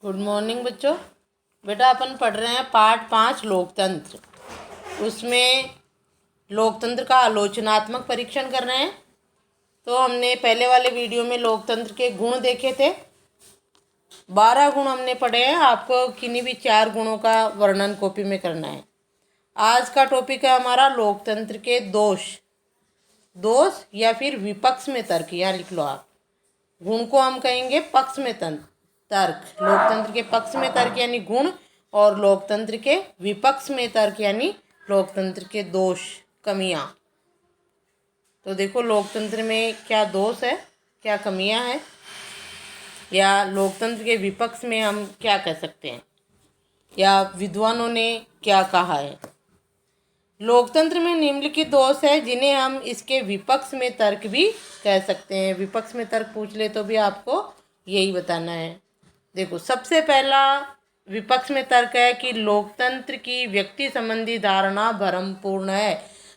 Good morning बच्चों। बेटा अपन पढ़ रहे हैं पाठ 5 लोकतंत्र। उसमें लोकतंत्र का आलोचनात्मक परीक्षण कर रहे हैं। तो हमने पहले वाले वीडियो में लोकतंत्र के गुण देखे थे। 12 गुण हमने पढ़े हैं। आपको किन्हीं भी 4 गुणों का वर्णन कॉपी में करना है। आज का टॉपिक है हमारा लोकतंत्र के दोष या फिर विपक्ष में तर्क। यहाँ लिख लो आप। गुण को हम कहेंगे पक्ष में तर्क। लोकतंत्र के पक्ष में तर्क यानी गुण, और लोकतंत्र के विपक्ष में तर्क यानी लोकतंत्र के दोष, कमियां। तो देखो लोकतंत्र में क्या दोष है, क्या कमियां हैं, या लोकतंत्र के विपक्ष में हम क्या कह सकते हैं, या विद्वानों ने क्या कहा है। लोकतंत्र में निम्नलिखित दोष है जिन्हें हम इसके विपक्ष में तर्क भी कह सकते हैं। विपक्ष में तर्क पूछ ले तो भी आपको यही बताना है। देखो, सबसे पहला विपक्ष में तर्क है कि लोकतंत्र की व्यक्ति संबंधी धारणा भ्रमपूर्ण है।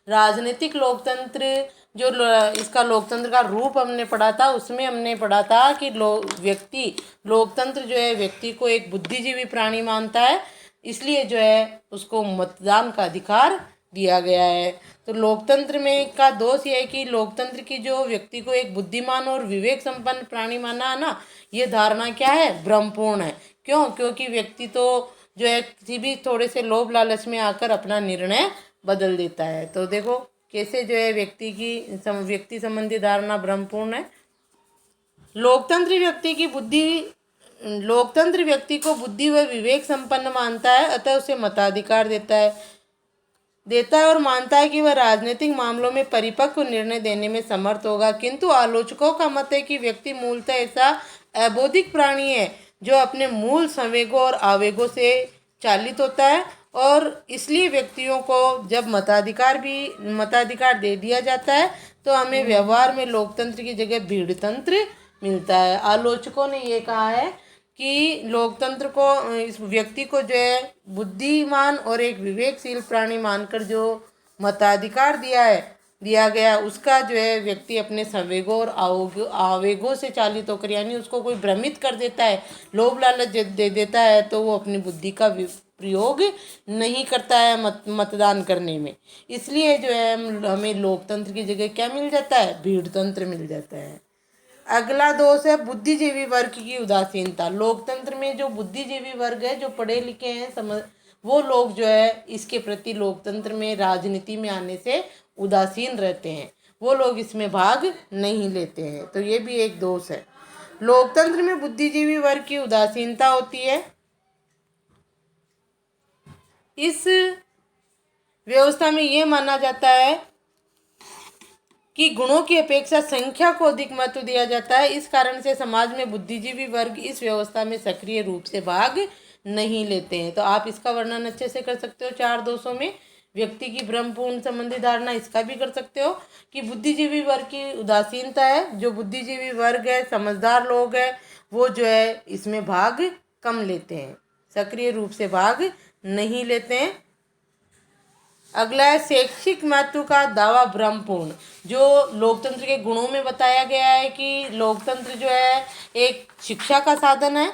राजनीतिक लोकतंत्र जो इसका लोकतंत्र का रूप हमने पढ़ा था, उसमें हमने पढ़ा था कि लोकतंत्र जो है व्यक्ति को एक बुद्धिजीवी प्राणी मानता है, इसलिए जो है उसको मतदान का अधिकार दिया गया है। तो लोकतंत्र में का दोष यह है कि लोकतंत्र की जो व्यक्ति को एक बुद्धिमान और विवेक संपन्न प्राणी माना है ना, ये धारणा क्या है, भ्रमपूर्ण है। क्यों? क्योंकि व्यक्ति तो जो है किसी भी थोड़े से लोभ लालच में आकर अपना निर्णय बदल देता है। तो देखो कैसे जो है व्यक्ति संबंधी धारणा भ्रमपूर्ण है। लोकतंत्र व्यक्ति को बुद्धि व विवेक संपन्न मानता है, अतः उसे मताधिकार देता है और मानता है कि वह राजनीतिक मामलों में परिपक्व निर्णय देने में समर्थ होगा। किंतु आलोचकों का मत है कि व्यक्ति मूलतः ऐसा अबौद्धिक प्राणी है जो अपने मूल संवेगों और आवेगों से चालित होता है, और इसलिए व्यक्तियों को जब मताधिकार दे दिया जाता है तो हमें व्यवहार में लोकतंत्र की जगह भीड़तंत्र मिलता है। आलोचकों ने ये कहा है कि लोकतंत्र को, इस व्यक्ति को जो है बुद्धिमान और एक विवेकशील प्राणी मानकर जो मताधिकार दिया गया, उसका जो है व्यक्ति अपने संवेगों और आवेगों से चालित होकर, यानी उसको कोई भ्रमित कर देता है, लोभ लालच दे देता है, तो वो अपनी बुद्धि का प्रयोग नहीं करता है मतदान करने में। इसलिए जो है हमें लोकतंत्र की जगह क्या मिल जाता है, भीड़तंत्र मिल जाता है। अगला दोष है बुद्धिजीवी वर्ग की उदासीनता। लोकतंत्र में जो बुद्धिजीवी वर्ग है, जो पढ़े लिखे हैं, वो लोग जो है इसके प्रति, लोकतंत्र में राजनीति में आने से उदासीन रहते हैं, वो लोग इसमें भाग नहीं लेते हैं। तो ये भी एक दोष है। लोकतंत्र में बुद्धिजीवी वर्ग की उदासीनता होती है। इस व्यवस्था में ये माना जाता है कि गुणों की अपेक्षा संख्या को अधिक महत्व दिया जाता है। इस कारण से समाज में बुद्धिजीवी वर्ग इस व्यवस्था में सक्रिय रूप से भाग नहीं लेते हैं। तो आप इसका वर्णन अच्छे से कर सकते हो 4 दोषों में। व्यक्ति की भ्रमपूर्ण संबंधी धारणा, इसका भी कर सकते हो कि बुद्धिजीवी वर्ग की उदासीनता है। जो बुद्धिजीवी वर्ग है, समझदार लोग हैं, वो जो है इसमें भाग कम लेते हैं, सक्रिय रूप से भाग नहीं लेते हैं। अगला है शैक्षिक महत्व का दावा भ्रमपूर्ण। जो लोकतंत्र के गुणों में बताया गया है कि लोकतंत्र जो है एक शिक्षा का साधन है,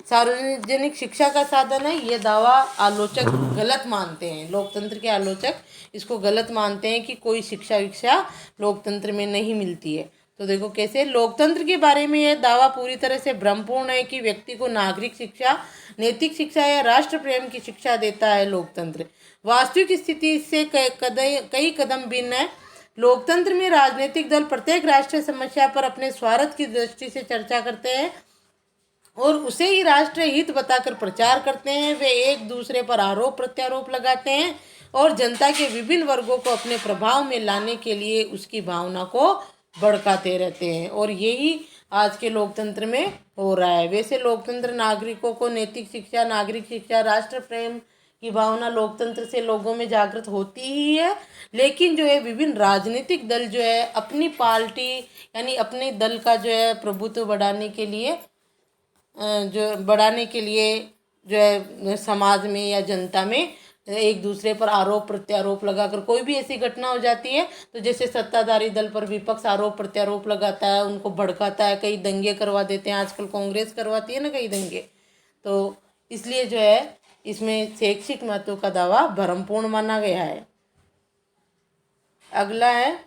सार्वजनिक शिक्षा का साधन है, ये दावा आलोचक गलत मानते हैं। लोकतंत्र के आलोचक इसको गलत मानते हैं कि कोई शिक्षा लोकतंत्र में नहीं मिलती है। तो देखो कैसे लोकतंत्र के बारे में यह दावा पूरी तरह से भ्रमपूर्ण है कि व्यक्ति को नागरिक शिक्षा, नैतिक शिक्षा या राष्ट्र प्रेम की शिक्षा देता है लोकतंत्र। वास्तविक स्थिति इससे कई कदम भिन्न है। लोकतंत्र में राजनीतिक दल प्रत्येक राष्ट्रीय समस्या पर अपने स्वार्थ की दृष्टि से चर्चा करते हैं और उसे ही राष्ट्रीय हित बताकर प्रचार करते हैं। वे एक दूसरे पर आरोप प्रत्यारोप लगाते हैं और जनता के विभिन्न वर्गों को अपने प्रभाव में लाने के लिए उसकी भावना को भड़काते रहते हैं, और यही आज के लोकतंत्र में हो रहा है। वैसे लोकतंत्र नागरिकों को नैतिक शिक्षा, नागरिक शिक्षा, राष्ट्र प्रेम की भावना लोकतंत्र से लोगों में जागृत होती ही है, लेकिन जो है विभिन्न राजनीतिक दल जो है अपनी पार्टी यानी अपने दल का जो है प्रभुत्व बढ़ाने के लिए जो है समाज में या जनता में एक दूसरे पर आरोप प्रत्यारोप लगाकर, कोई भी ऐसी घटना हो जाती है तो जैसे सत्ताधारी दल पर विपक्ष आरोप प्रत्यारोप लगाता है, उनको भड़काता है, कई दंगे करवा देते हैं। आजकल कांग्रेस करवाती है ना कई दंगे। तो इसलिए जो है इसमें शैक्षिक महत्व का दावा भ्रमपूर्ण माना गया है। अगला है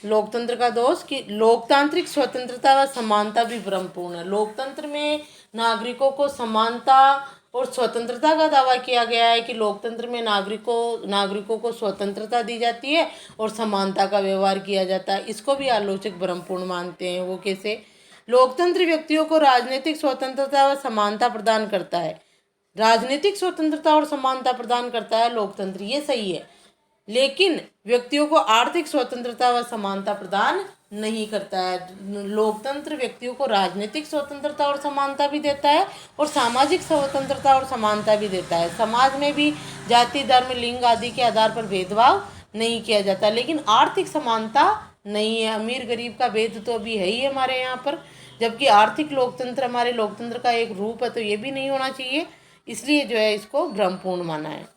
लोकतंत्र का दोष कि लोकतांत्रिक स्वतंत्रता व समानता भी भ्रमपूर्ण है। लोकतंत्र में नागरिकों को समानता और स्वतंत्रता का दावा किया गया है कि लोकतंत्र में नागरिकों को स्वतंत्रता दी जाती है और समानता का व्यवहार किया जाता है। इसको भी आलोचक भ्रमपूर्ण मानते हैं। वो कैसे? लोकतंत्र व्यक्तियों को राजनीतिक स्वतंत्रता व समानता प्रदान करता है। राजनीतिक स्वतंत्रता और समानता प्रदान करता है लोकतंत्र, ये सही है, लेकिन व्यक्तियों को आर्थिक स्वतंत्रता व समानता प्रदान नहीं करता है। लोकतंत्र व्यक्तियों को राजनीतिक स्वतंत्रता और समानता भी देता है और सामाजिक स्वतंत्रता और समानता भी देता है। समाज में भी जाति, धर्म, लिंग आदि के आधार पर भेदभाव नहीं किया जाता, लेकिन आर्थिक समानता नहीं है। अमीर गरीब का भेद तो अभी है ही हमारे यहाँ पर, जबकि आर्थिक लोकतंत्र हमारे लोकतंत्र का एक रूप है, तो ये भी नहीं होना चाहिए। इसलिए जो है इसको भ्रमपूर्ण माना है।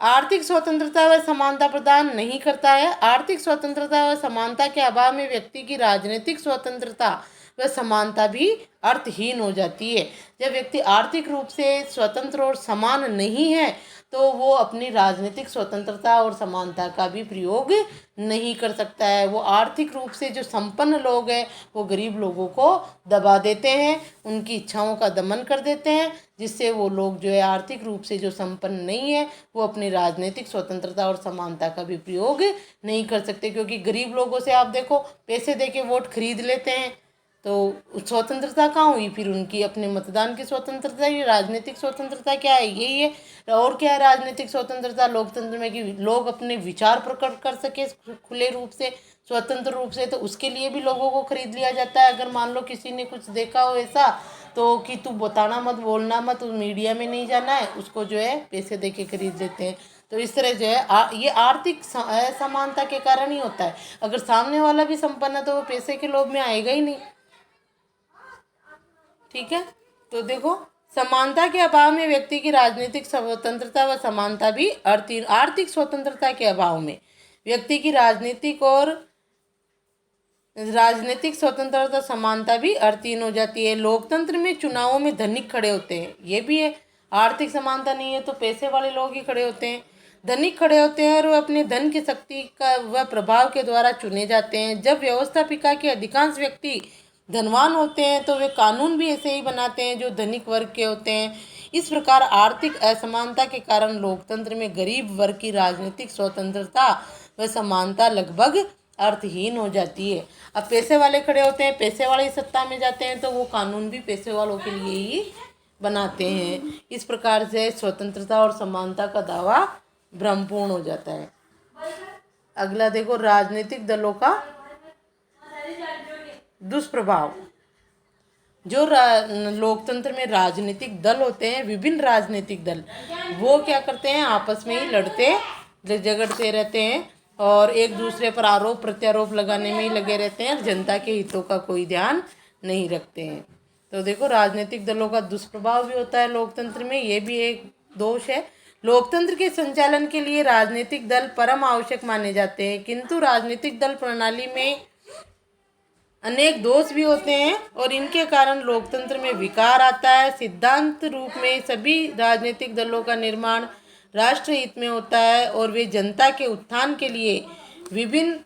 आर्थिक स्वतंत्रता व समानता प्रदान नहीं करता है। आर्थिक स्वतंत्रता व समानता के अभाव में व्यक्ति की राजनीतिक स्वतंत्रता व समानता भी अर्थहीन हो जाती है। जब व्यक्ति आर्थिक रूप से स्वतंत्र और समान नहीं है तो वो अपनी राजनीतिक स्वतंत्रता और समानता का भी प्रयोग नहीं कर सकता है। वो आर्थिक रूप से जो संपन्न लोग हैं वो गरीब लोगों को दबा देते हैं, उनकी इच्छाओं का दमन कर देते हैं, जिससे वो लोग जो है आर्थिक रूप से जो संपन्न नहीं है वो अपनी राजनीतिक स्वतंत्रता और समानता का भी प्रयोग नहीं कर सकते। क्योंकि गरीब लोगों से आप देखो पैसे दे के वोट खरीद लेते हैं, तो स्वतंत्रता कहाँ हुई फिर उनकी? अपने मतदान की स्वतंत्रता। ये राजनीतिक स्वतंत्रता क्या है? यही है। और क्या है राजनीतिक स्वतंत्रता लोकतंत्र में? कि लोग अपने विचार प्रकट कर सके खुले रूप से, स्वतंत्र रूप से, तो उसके लिए भी लोगों को खरीद लिया जाता है। अगर मान लो किसी ने कुछ देखा हो ऐसा तो कि तू बताना मत, बोलना मत, मीडिया में नहीं जाना है, उसको जो है पैसे दे के खरीद लेते हैं। तो इस तरह जो है ये आर्थिक असमानता के कारण ही होता है। अगर सामने वाला भी संपन्न है तो वो पैसे के लोभ में आएगा ही नहीं। ठीक है, तो देखो समानता के अभाव में व्यक्ति की राजनीतिक स्वतंत्रता व समानता भी आर्थिक स्वतंत्रता के अभाव में व्यक्ति की राजनीतिक स्वतंत्रता समानता भी अर्थहीन हो जाती है। लोकतंत्र में चुनावों में धनिक खड़े होते हैं, ये भी है। आर्थिक समानता नहीं है तो पैसे वाले लोग ही खड़े होते हैं, धनिक खड़े होते हैं और वे अपने धन की शक्ति का व प्रभाव के द्वारा चुने जाते हैं। जब व्यवस्थापिका के अधिकांश व्यक्ति धनवान होते हैं तो वे कानून भी ऐसे ही बनाते हैं जो धनिक वर्ग के होते हैं। इस प्रकार आर्थिक असमानता के कारण लोकतंत्र में गरीब वर्ग की राजनीतिक स्वतंत्रता व समानता लगभग अर्थहीन हो जाती है। अब पैसे वाले खड़े होते हैं, पैसे वाले ही सत्ता में जाते हैं, तो वो कानून भी पैसे वालों के लिए ही बनाते हैं। इस प्रकार से स्वतंत्रता और समानता का दावा भ्रमपूर्ण हो जाता है। अगला देखो राजनीतिक दलों का दुष्प्रभाव। जो लोकतंत्र में राजनीतिक दल होते हैं, विभिन्न राजनीतिक दल, वो क्या करते हैं? आपस में ही लड़ते झगड़ते रहते हैं और एक दूसरे पर आरोप प्रत्यारोप लगाने में ही लगे रहते हैं और जनता के हितों का कोई ध्यान नहीं रखते हैं। तो देखो राजनीतिक दलों का दुष्प्रभाव भी होता है लोकतंत्र में, ये भी एक दोष है। लोकतंत्र के संचालन के लिए राजनीतिक दल परम आवश्यक माने जाते हैं, किंतु राजनीतिक दल प्रणाली में अनेक दोष भी होते हैं और इनके कारण लोकतंत्र में विकार आता है। सिद्धांत रूप में सभी राजनीतिक दलों का निर्माण राष्ट्र हित में होता है और वे जनता के उत्थान के लिए विभिन्न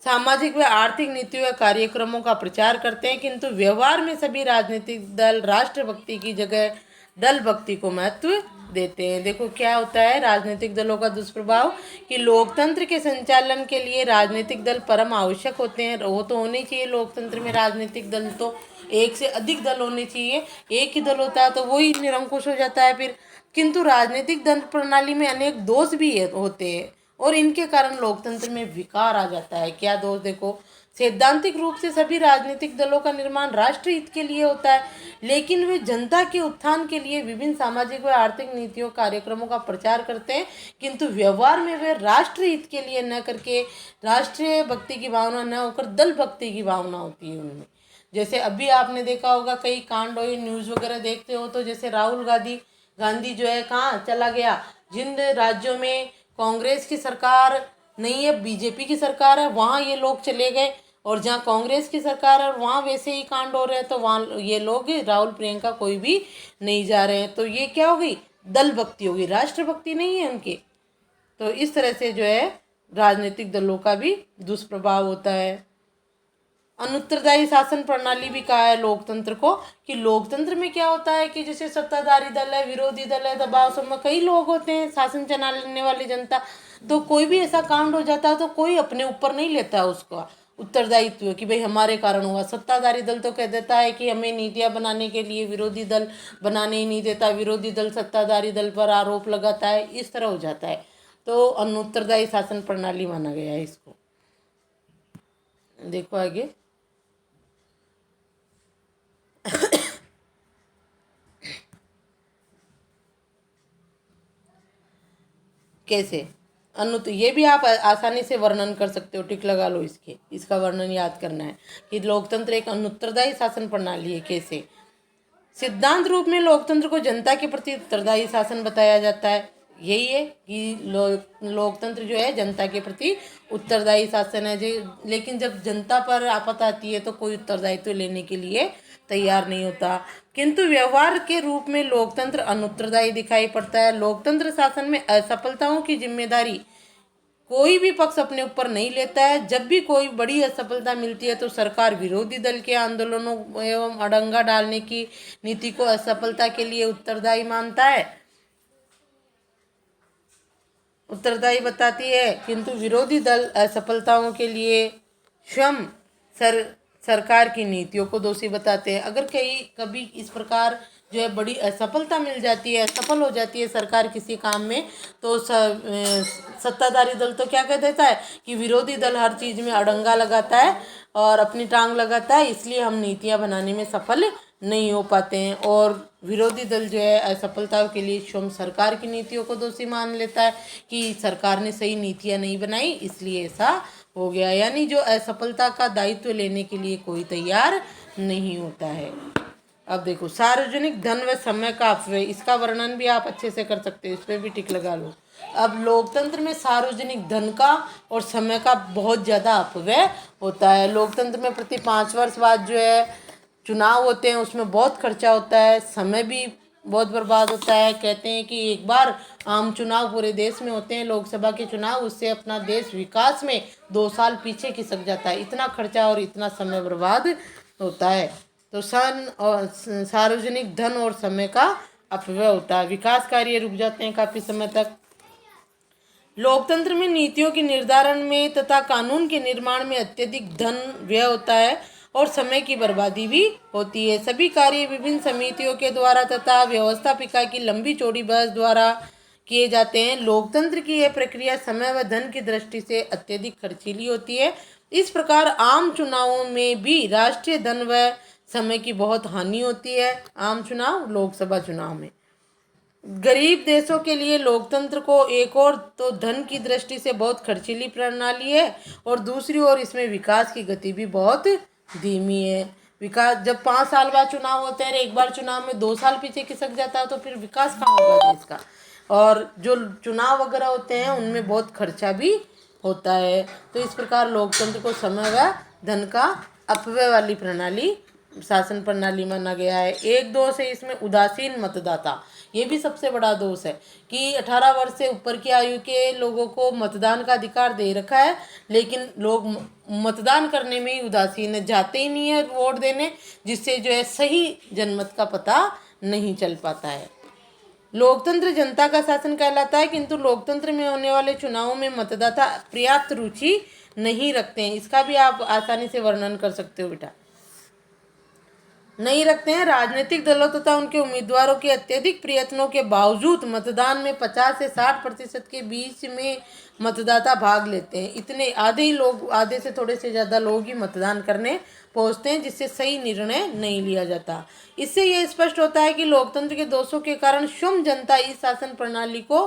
सामाजिक व आर्थिक नीतियों व कार्यक्रमों का प्रचार करते हैं, किंतु व्यवहार में सभी राजनीतिक दल राष्ट्रभक्ति की जगह दल भक्ति को महत्व देते हैं। देखो क्या होता है राजनीतिक दलों का दुष्प्रभाव कि लोकतंत्र के संचालन के लिए राजनीतिक दल परम आवश्यक होते हैं। वो तो होने चाहिए लोकतंत्र में, राजनीतिक दल तो एक से अधिक दल होने चाहिए। एक ही दल होता है तो वही निरंकुश हो जाता है फिर। किंतु राजनीतिक दल प्रणाली में अनेक दोष भी होते हैं और इनके कारण लोकतंत्र में विकार आ जाता है। क्या दोष? देखो सैद्धांतिक रूप से सभी राजनीतिक दलों का निर्माण राष्ट्र हित के लिए होता है, लेकिन वे जनता के उत्थान के लिए विभिन्न सामाजिक व आर्थिक नीतियों कार्यक्रमों का प्रचार करते हैं, किंतु व्यवहार में वे राष्ट्र हित के लिए न करके राष्ट्रीय भक्ति की भावना न होकर दल भक्ति की भावना होती है उनमें। जैसे अभी आपने देखा होगा कई कांड हुए, न्यूज़ वगैरह देखते हो तो जैसे राहुल गांधी जो है कहाँ चला गया, जिन राज्यों में कांग्रेस की सरकार नहीं है, बीजेपी की सरकार है, वहाँ ये लोग चले गए और जहाँ कांग्रेस की सरकार है वहाँ वैसे ही कांड हो रहे हैं, तो वहाँ ये लोग राहुल प्रियंका कोई भी नहीं जा रहे हैं। तो ये क्या हो गई, दल भक्ति हो गई, राष्ट्रभक्ति नहीं है उनकी। तो इस तरह से जो है राजनीतिक दलों का भी दुष्प्रभाव होता है। अनुत्तरदायी शासन प्रणाली भी कहा है लोकतंत्र को, कि लोकतंत्र में क्या होता है कि जैसे सत्ताधारी दल है, विरोधी दल है, दबाव सब में कई लोग होते हैं, शासन चलाने वाली जनता। तो कोई भी ऐसा कांड हो जाता है तो कोई अपने ऊपर नहीं लेता है उसका उत्तरदायित्व कि भाई हमारे कारण हुआ। सत्ताधारी दल तो कह देता है कि हमें नीतियां बनाने के लिए विरोधी दल बनाने ही नहीं देता, विरोधी दल सत्ताधारी दल पर आरोप लगाता है, इस तरह हो जाता है। तो अनुत्तरदायी शासन प्रणाली माना गया है इसको। देखो आगे, कैसे ये भी आप आसानी से वर्णन कर सकते हो, टिक लगा लो इसके, इसका वर्णन याद करना है कि लोकतंत्र एक अनुत्तरदायी शासन प्रणाली है। कैसे, सिद्धांत रूप में लोकतंत्र को जनता के प्रति उत्तरदायी शासन बताया जाता है। यही है कि लोकतंत्र जो है जनता के प्रति उत्तरदायी शासन है। लेकिन जब जनता पर आफत आती है तो कोई उत्तरदायित्व लेने के लिए तैयार नहीं होता। किंतु व्यवहार के रूप में लोकतंत्र अनुत्तरदायी दिखाई पड़ता है। लोकतंत्र शासन में असफलताओं की जिम्मेदारी कोई भी पक्ष अपने ऊपर नहीं लेता है। जब भी कोई बड़ी असफलता मिलती है तो सरकार विरोधी दल के आंदोलनों एवं अड़ंगा डालने की नीति को असफलता के लिए उत्तरदायी मानता है, उत्तरदायी बताती है। किंतु विरोधी दल असफलताओं के लिए स्वयं सरकार की नीतियों को दोषी बताते हैं। अगर कभी इस प्रकार जो है बड़ी असफलता मिल जाती है, असफल हो जाती है सरकार किसी काम में, तो सत्ताधारी दल तो क्या कह देता है कि विरोधी दल हर चीज़ में अड़ंगा लगाता है और अपनी टांग लगाता है, इसलिए हम नीतियां बनाने में सफल नहीं हो पाते हैं। और विरोधी दल जो है असफलताओं के लिए स्वयं सरकार की नीतियों को दोषी मान लेता है कि सरकार ने सही नीतियां नहीं बनाई इसलिए ऐसा हो गया। यानी जो असफलता का दायित्व लेने के लिए कोई तैयार नहीं होता है। अब देखो, सार्वजनिक धन व समय का अपव्यय, इसका वर्णन भी आप अच्छे से कर सकते हो, इस पर भी टिक लगा लो। अब लोकतंत्र में सार्वजनिक धन का और समय का बहुत ज़्यादा अपव्यय होता है। लोकतंत्र में प्रति 5 वर्ष बाद जो है चुनाव होते हैं, उसमें बहुत खर्चा होता है, समय भी बहुत बर्बाद होता है। कहते हैं कि एक बार आम चुनाव पूरे देश में होते हैं, लोकसभा के चुनाव, उससे अपना देश विकास में 2 साल पीछे खिसक जाता है, इतना खर्चा और इतना समय बर्बाद होता है। तो सार्वजनिक धन और समय का अपव्यय होता है, विकास कार्य रुक जाते हैं काफ़ी समय तक। लोकतंत्र में नीतियों के निर्धारण में तथा कानून के निर्माण में अत्यधिक धन व्यय होता है और समय की बर्बादी भी होती है। सभी कार्य विभिन्न समितियों के द्वारा तथा व्यवस्थापिका की लंबी चौड़ी बहस द्वारा किए जाते हैं। लोकतंत्र की यह प्रक्रिया समय व धन की दृष्टि से अत्यधिक खर्चीली होती है। इस प्रकार आम चुनावों में भी राष्ट्रीय धन व समय की बहुत हानि होती है। आम चुनाव, लोकसभा चुनाव में गरीब देशों के लिए लोकतंत्र को एक और तो धन की दृष्टि से बहुत खर्चीली प्रणाली है और दूसरी ओर इसमें विकास की गति भी बहुत धीमी है। विकास जब 5 साल बाद चुनाव होते हैं, एक बार चुनाव में 2 साल पीछे खिसक जाता है तो फिर विकास कहाँ होगा देश का। और जो चुनाव वगैरह होते हैं उनमें बहुत खर्चा भी होता है। तो इस प्रकार लोकतंत्र को समय व धन का अपव्यय वाली प्रणाली, शासन प्रणाली माना गया है। एक दोष है इसमें उदासीन मतदाता, ये भी सबसे बड़ा दोष है कि 18 वर्ष से ऊपर की आयु के लोगों को मतदान का अधिकार दे रखा है, लेकिन लोग मतदान करने में ही उदासीन है, जाते ही नहीं है वोट देने, जिससे जो है सही जनमत का पता नहीं चल पाता है। लोकतंत्र जनता का शासन कहलाता है, किंतु लोकतंत्र में होने वाले चुनावों में मतदाता पर्याप्त रुचि नहीं रखते हैं। इसका भी आप आसानी से वर्णन कर सकते हो बेटा। नहीं रखते हैं। राजनीतिक दलों तथा उनके उम्मीदवारों के अत्यधिक प्रयत्नों के बावजूद मतदान में 50 से 60% के बीच में मतदाता भाग लेते हैं। इतने आधे ही लोग, आधे से थोड़े से ज़्यादा लोग ही मतदान करने पहुंचते हैं, जिससे सही निर्णय नहीं लिया जाता। इससे यह स्पष्ट होता है कि लोकतंत्र के दोषों के कारण स्वयं जनता इस शासन प्रणाली को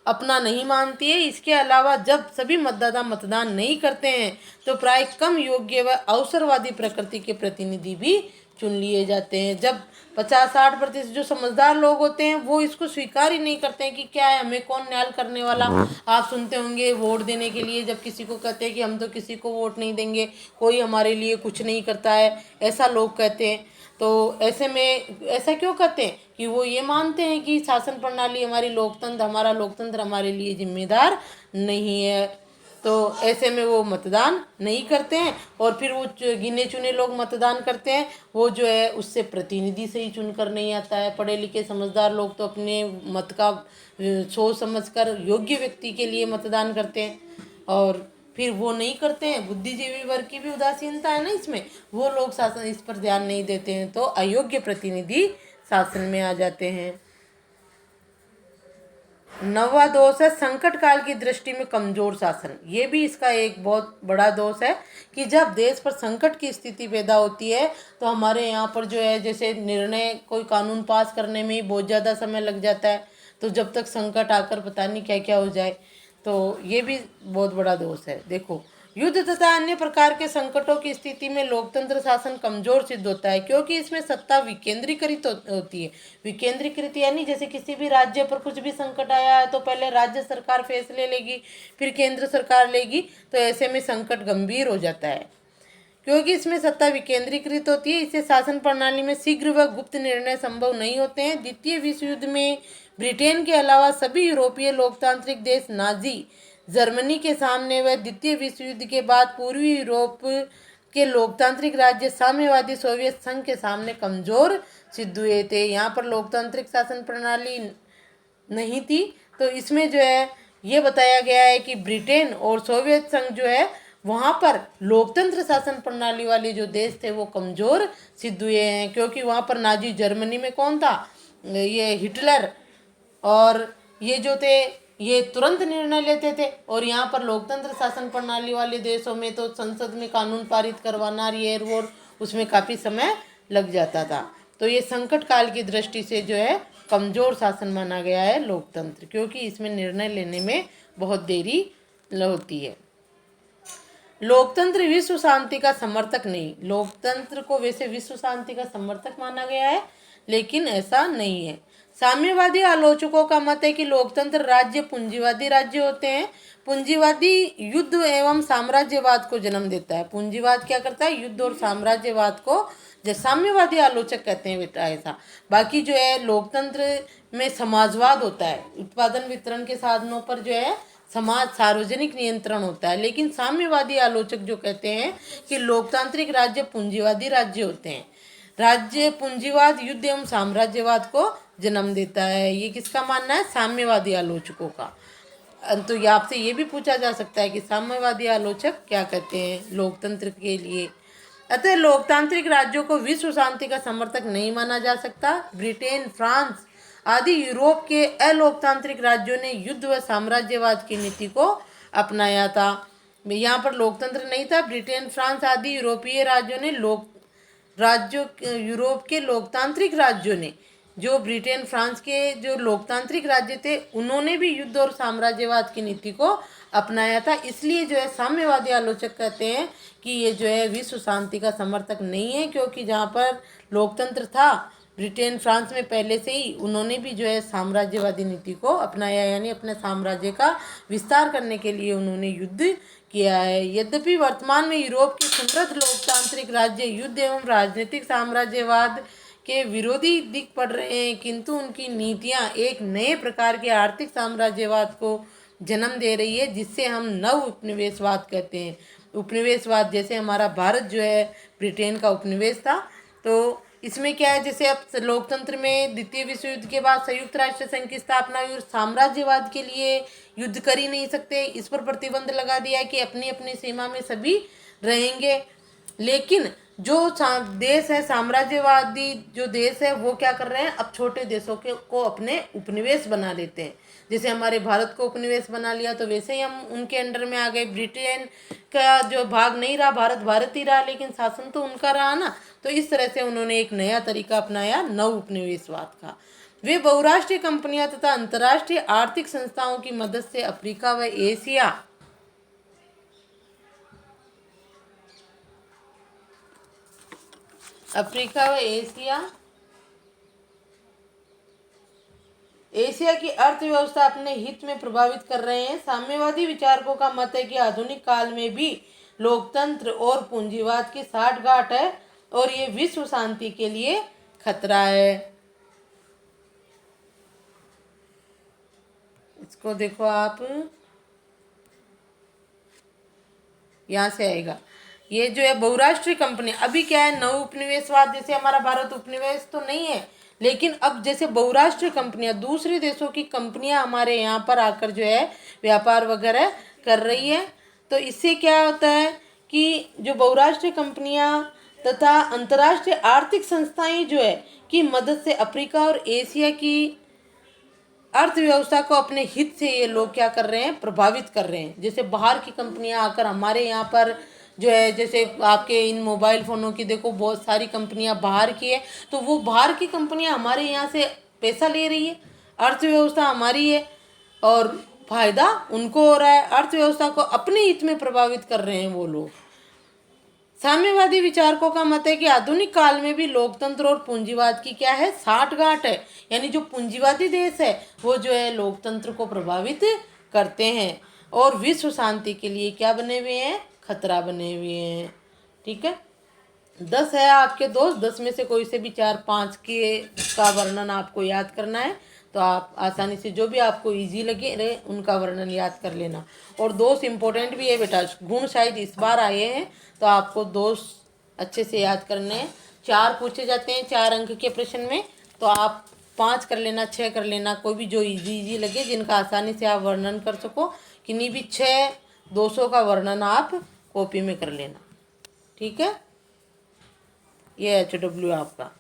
अपना नहीं मानती है। इसके अलावा जब सभी मतदाता मतदान नहीं करते हैं तो प्राय कम योग्य व अवसरवादी प्रकृति के प्रतिनिधि भी चुन लिए जाते हैं। जब 50-60% जो समझदार लोग होते हैं वो इसको स्वीकार ही नहीं करते हैं कि क्या है, हमें कौन न्याय करने वाला। आप सुनते होंगे वोट देने के लिए जब किसी को कहते हैं कि हम तो किसी को वोट नहीं देंगे, कोई हमारे लिए कुछ नहीं करता है, ऐसा लोग कहते हैं। तो ऐसे में ऐसा क्यों कहते हैं कि वो ये मानते हैं कि शासन प्रणाली हमारी हमारा लोकतंत्र हमारे लिए जिम्मेदार नहीं है। तो ऐसे में वो मतदान नहीं करते हैं, और फिर वो गिने चुने लोग मतदान करते हैं, वो जो है उससे प्रतिनिधि सही चुनकर नहीं आता है। पढ़े लिखे समझदार लोग तो अपने मत का सोच समझकर योग्य व्यक्ति के लिए मतदान करते हैं, और फिर वो नहीं करते हैं। बुद्धिजीवी वर्ग की भी उदासीनता है ना इसमें, वो लोग शासन इस पर ध्यान नहीं देते हैं, तो अयोग्य प्रतिनिधि शासन में आ जाते हैं। 9वां दोष है संकट काल की दृष्टि में कमजोर शासन। ये भी इसका एक बहुत बड़ा दोष है कि जब देश पर संकट की स्थिति पैदा होती है तो हमारे यहाँ पर जो है, जैसे निर्णय कोई कानून पास करने में ही बहुत ज़्यादा समय लग जाता है, तो जब तक संकट आकर पता नहीं क्या क्या हो जाए। तो ये भी बहुत बड़ा दोष है। देखो, युद्ध तथा अन्य प्रकार के संकटों की स्थिति में लोकतंत्र शासन कमजोर सिद्ध होता है, क्योंकि इसमें सत्ता विकेंद्रीकृत होती है। विकेंद्रीकृत यानी जैसे किसी भी राज्य पर कुछ भी संकट आया है तो पहले राज्य सरकार फैसले लेगी, फिर केंद्र सरकार लेगी, तो ऐसे में संकट गंभीर हो जाता है। क्योंकि इसमें सत्ता विकेंद्रीकृत होती है, इससे शासन प्रणाली में शीघ्र व गुप्त निर्णय संभव नहीं होते हैं। द्वितीय विश्व युद्ध में ब्रिटेन के अलावा सभी यूरोपीय लोकतांत्रिक देश नाजी जर्मनी के सामने व द्वितीय विश्व युद्ध के बाद पूर्वी यूरोप के लोकतांत्रिक राज्य साम्यवादी सोवियत संघ के सामने कमजोर सिद्ध हुए थे। यहाँ पर लोकतांत्रिक शासन प्रणाली नहीं थी, तो इसमें जो है ये बताया गया है कि ब्रिटेन और सोवियत संघ जो है वहाँ पर लोकतंत्र शासन प्रणाली वाले जो देश थे वो कमज़ोर सिद्ध हुए हैं, क्योंकि वहाँ पर नाजी जर्मनी में कौन था, ये हिटलर, और ये जो थे ये तुरंत निर्णय लेते थे, और यहाँ पर लोकतंत्र शासन प्रणाली वाले देशों में तो संसद में कानून पारित करवाना, ये वो, उसमें काफ़ी समय लग जाता था। तो ये संकट काल की दृष्टि से जो है कमज़ोर शासन माना गया है लोकतंत्र, क्योंकि इसमें निर्णय लेने में बहुत देरी होती है। लोकतंत्र विश्व शांति का समर्थक नहीं। लोकतंत्र को वैसे विश्व शांति का समर्थक माना गया है, लेकिन ऐसा नहीं है। साम्यवादी आलोचकों का मत है कि लोकतंत्र राज्य पूंजीवादी राज्य होते हैं। पूंजीवादी युद्ध एवं साम्राज्यवाद को जन्म देता है। पूंजीवाद क्या करता है, युद्ध और साम्राज्यवाद को, जो साम्यवादी आलोचक कहते हैं बेटा ऐसा। बाकी जो है लोकतंत्र में समाजवाद होता है, उत्पादन वितरण के साधनों पर जो है समाज सार्वजनिक नियंत्रण होता है। लेकिन साम्यवादी आलोचक जो कहते हैं कि लोकतांत्रिक राज्य पूंजीवादी राज्य होते हैं। राज्य पूंजीवाद युद्ध एवं साम्राज्यवाद को जन्म देता है। ये किसका मानना है, साम्यवादी आलोचकों का। तो ये आपसे ये भी पूछा जा सकता है कि साम्यवादी आलोचक क्या कहते हैं लोकतंत्र के लिए। अतः लोकतांत्रिक राज्यों को विश्व शांति का समर्थक नहीं माना जा सकता। ब्रिटेन, फ्रांस आदि यूरोप के अलोकतांत्रिक राज्यों ने युद्ध व साम्राज्यवाद की नीति को अपनाया था। यहाँ पर लोकतंत्र नहीं था। ब्रिटेन, फ्रांस आदि यूरोपीय राज्यों ने यूरोप के लोकतांत्रिक राज्यों ने, जो ब्रिटेन फ्रांस के जो लोकतांत्रिक राज्य थे, उन्होंने भी युद्ध और साम्राज्यवाद की नीति को अपनाया था। इसलिए जो है साम्यवादी आलोचक कहते हैं कि ये जो है विश्व शांति का समर्थक नहीं है, क्योंकि जहाँ पर लोकतंत्र था ब्रिटेन फ्रांस में पहले से ही, उन्होंने भी जो है साम्राज्यवादी नीति को अपनाया, यानी अपने साम्राज्य का विस्तार करने के लिए उन्होंने युद्ध किया है। यद्यपि वर्तमान में यूरोप के समृद्ध लोकतांत्रिक राज्य युद्ध एवं राजनीतिक साम्राज्यवाद के विरोधी दिख पड़ रहे हैं, किंतु उनकी नीतियां एक नए प्रकार के आर्थिक साम्राज्यवाद को जन्म दे रही है, जिससे हम नव उपनिवेशवाद कहते हैं। उपनिवेशवाद, जैसे हमारा भारत जो है ब्रिटेन का उपनिवेश था, तो इसमें क्या है, जैसे अब लोकतंत्र में द्वितीय विश्व युद्ध के बाद संयुक्त राष्ट्र संघ की स्थापना हुई और साम्राज्यवाद के लिए युद्ध कर ही नहीं सकते, इस पर प्रतिबंध लगा दिया कि अपनी अपनी सीमा में सभी रहेंगे। लेकिन जो देश है साम्राज्यवादी जो देश है वो क्या कर रहे हैं, अब छोटे देशों के को अपने उपनिवेश बना लेते हैं। जैसे हमारे भारत को उपनिवेश बना लिया, तो वैसे ही हम उनके अंडर में आ गए। ब्रिटेन का जो भाग नहीं रहा, भारत भारत ही रहा, लेकिन शासन तो उनका रहा ना। तो इस तरह से उन्होंने एक नया तरीका अपनाया नव उपनिवेशवाद का। वे बहुराष्ट्रीय कंपनियां तथा अंतर्राष्ट्रीय आर्थिक संस्थाओं की मदद से अफ्रीका व एशिया अफ्रीका व एशिया की अर्थव्यवस्था अपने हित में प्रभावित कर रहे हैं। साम्यवादी विचारकों का मत है कि आधुनिक काल में भी लोकतंत्र और पूंजीवाद की साठगांठ है और ये विश्व शांति के लिए खतरा है। इसको देखो आप, यहाँ से आएगा। ये जो है बहुराष्ट्रीय कंपनी, अभी क्या है, नव उपनिवेशवाद, जैसे हमारा भारत उपनिवेश तो नहीं है, लेकिन अब जैसे बहुराष्ट्रीय कंपनियां, दूसरे देशों की कंपनियां हमारे यहाँ पर आकर जो है व्यापार वगैरह कर रही है। तो इससे क्या होता है कि जो बहुराष्ट्रीय कंपनियां तथा अंतर्राष्ट्रीय आर्थिक संस्थाएं जो है की मदद से अफ्रीका और एशिया की अर्थव्यवस्था को अपने हित से ये लोग क्या कर रहे हैं, प्रभावित कर रहे हैं। जैसे बाहर की कंपनियां आकर हमारे यहाँ पर जो है, जैसे आपके इन मोबाइल फ़ोनों की देखो बहुत सारी कंपनियां बाहर की है, तो वो बाहर की कंपनियां हमारे यहाँ से पैसा ले रही है, अर्थव्यवस्था हमारी है और फायदा उनको हो रहा है, अर्थव्यवस्था को अपने हित में प्रभावित कर रहे हैं वो लोग। साम्यवादी विचारकों का मत है कि आधुनिक काल में भी लोकतंत्र और पूंजीवाद की क्या है, साठगांठ है। यानी जो पूंजीवादी देश है वो जो है लोकतंत्र को प्रभावित करते हैं और विश्व शांति के लिए क्या बने हुए हैं, खतरा बने हुए हैं। ठीक है, 10 है आपके दोस्त, 10 में से कोई से भी 4-5 के का वर्णन आपको याद करना है, तो आप आसानी से जो भी आपको इजी लगे रहे उनका वर्णन याद कर लेना। और दोस्त इम्पोर्टेंट भी है बेटा, गुण शायद इस बार आए हैं तो आपको दोस्त अच्छे से याद करने हैं। 4 पूछे जाते हैं 4 अंक के प्रश्न में, तो आप 5 कर लेना, 6 कर लेना, कोई भी जो इजी लगे, जिनका आसानी से आप वर्णन कर सको। किन्हीं भी 6-200 का वर्णन आप कॉपी में कर लेना। ठीक है, ये HW आपका।